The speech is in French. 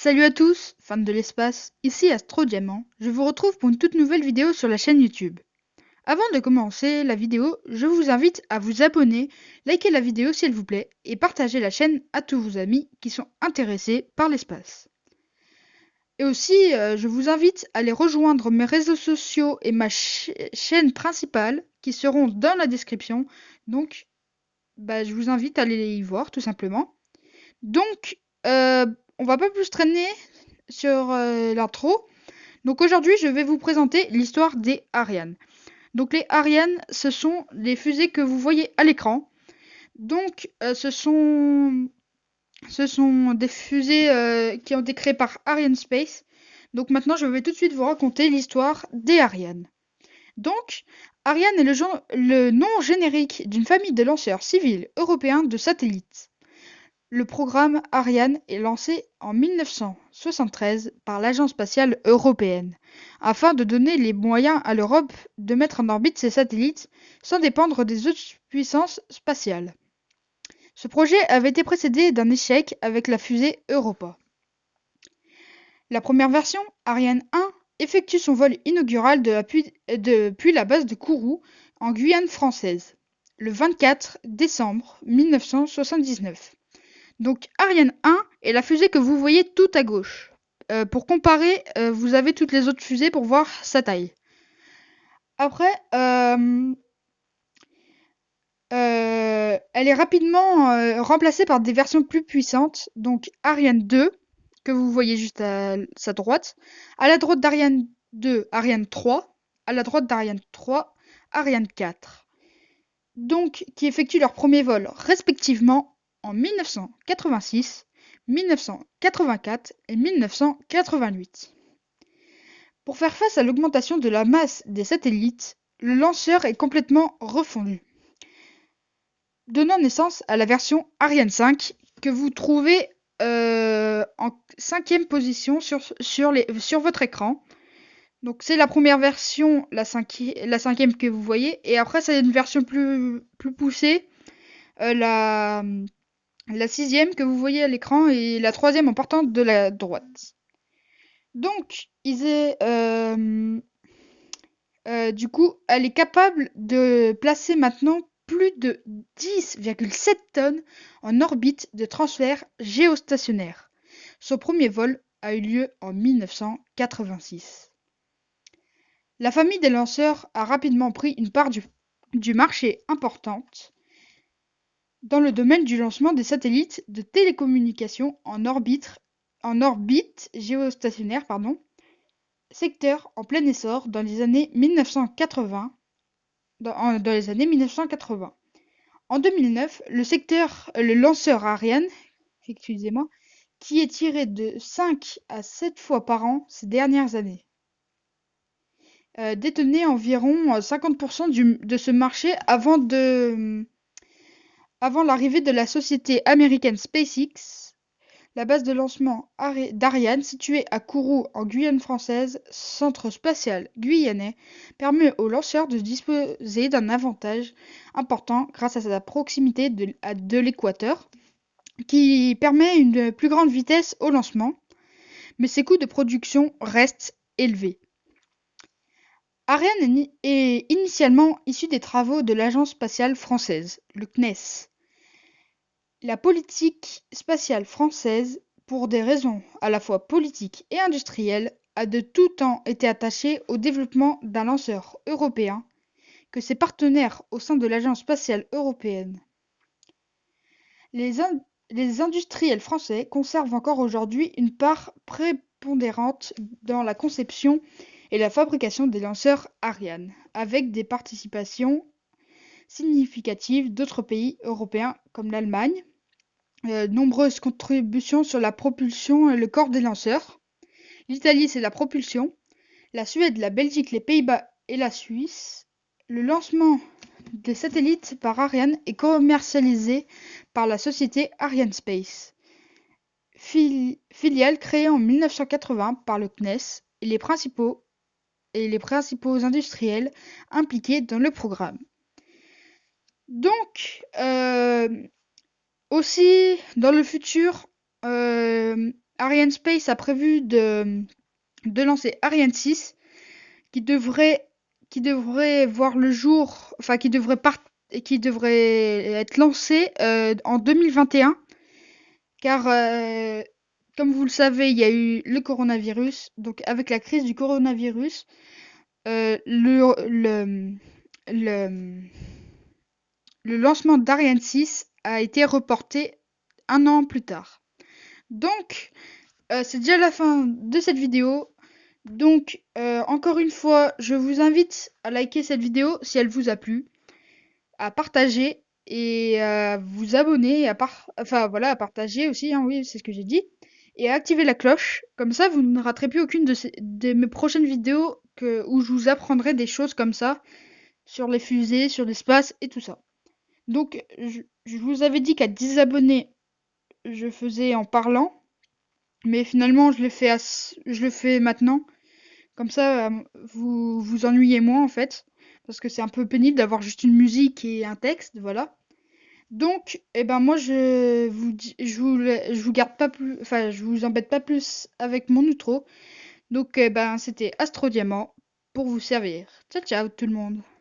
Salut à tous, fans de l'espace, ici Astro Diamant. Je vous retrouve pour une toute nouvelle vidéo sur la chaîne YouTube. Avant de commencer la vidéo, je vous invite à vous abonner, liker la vidéo s'il vous plaît et partager la chaîne à tous vos amis qui sont intéressés par l'espace. Et aussi, je vous invite à aller rejoindre mes réseaux sociaux et ma chaîne principale qui seront dans la description. Donc, je vous invite à aller y voir tout simplement. Donc, on va pas plus traîner sur l'intro. Donc aujourd'hui, je vais vous présenter l'histoire des Ariane. Donc les Ariane, ce sont les fusées que vous voyez à l'écran. Donc ce sont des fusées qui ont été créées par Arianespace. Donc maintenant, je vais tout de suite vous raconter l'histoire des Ariane. Donc, Ariane est le nom générique d'une famille de lanceurs civils européens de satellites. Le programme Ariane est lancé en 1973 par l'Agence spatiale européenne, afin de donner les moyens à l'Europe de mettre en orbite ses satellites sans dépendre des autres puissances spatiales. Ce projet avait été précédé d'un échec avec la fusée Europa. La première version, Ariane 1, effectue son vol inaugural depuis la base de Kourou, en Guyane française, le 24 décembre 1979. Donc Ariane 1 est la fusée que vous voyez tout à gauche. Pour comparer, vous avez toutes les autres fusées pour voir sa taille. Après, elle est rapidement remplacée par des versions plus puissantes. Donc Ariane 2, que vous voyez juste à sa droite. À la droite d'Ariane 2, Ariane 3. À la droite d'Ariane 3, Ariane 4. Donc qui effectuent leur premier vol respectivement en 1986, 1984 et 1988. Pour faire face à l'augmentation de la masse des satellites, le lanceur est complètement refondu, donnant naissance à la version Ariane 5 que vous trouvez en 5e position sur votre écran. Donc c'est la première version, la 5e que vous voyez, et après c'est une version plus poussée, la 6e que vous voyez à l'écran et la 3e en partant de la droite. Donc du coup, elle est capable de placer maintenant plus de 10,7 tonnes en orbite de transfert géostationnaire. Son premier vol a eu lieu en 1986. La famille des lanceurs a rapidement pris une part du marché importante dans le domaine du lancement des satellites de télécommunications en orbite géostationnaire, secteur en plein essor dans les années 1980. Dans les années 1980. En 2009, le lanceur Ariane, excusez-moi, qui est tiré de 5 à 7 fois par an ces dernières années, détenait environ 50% de ce marché avant l'arrivée de la société américaine SpaceX. La base de lancement d'Ariane, située à Kourou en Guyane française, centre spatial guyanais, permet aux lanceurs de disposer d'un avantage important grâce à sa proximité de l'équateur, qui permet une plus grande vitesse au lancement, mais ses coûts de production restent élevés. Ariane est initialement issu des travaux de l'Agence spatiale française, le CNES. La politique spatiale française, pour des raisons à la fois politiques et industrielles, a de tout temps été attachée au développement d'un lanceur européen que ses partenaires au sein de l'Agence spatiale européenne. Les industriels français conservent encore aujourd'hui une part prépondérante dans la conception et la fabrication des lanceurs Ariane, avec des participations significatives d'autres pays européens comme l'Allemagne, nombreuses contributions sur la propulsion et le corps des lanceurs. L'Italie, c'est la propulsion. La Suède, la Belgique, les Pays-Bas et la Suisse. Le lancement des satellites par Ariane est commercialisé par la société Arianespace, filiale créée en 1980 par le CNES et les principaux industriels impliqués dans le programme. Donc, aussi, dans le futur, Arianespace a prévu de lancer Ariane 6 qui devrait, qui devrait voir le jour, enfin qui devrait être lancé en 2021, car comme vous le savez, il y a eu le coronavirus. Donc avec la crise du coronavirus, euh, le, le, le, le lancement d'Ariane 6 a été reporté un an plus tard. Donc, c'est déjà la fin de cette vidéo. Donc, encore une fois, je vous invite à liker cette vidéo si elle vous a plu, à partager et à vous abonner, enfin voilà, à partager aussi, hein, oui, c'est ce que j'ai dit, et à activer la cloche. Comme ça, vous ne raterez plus aucune de mes prochaines vidéos où je vous apprendrai des choses comme ça sur les fusées, sur l'espace et tout ça. Donc, je vous avais dit qu'à 10 abonnés, je faisais en parlant, mais finalement, je le fais maintenant. Comme ça, vous vous ennuyez moins en fait, parce que c'est un peu pénible d'avoir juste une musique et un texte, voilà. Donc, eh ben moi je vous garde pas plus, enfin je vous embête pas plus avec mon outro. Donc, eh ben c'était Astro Diamant pour vous servir. Ciao ciao tout le monde.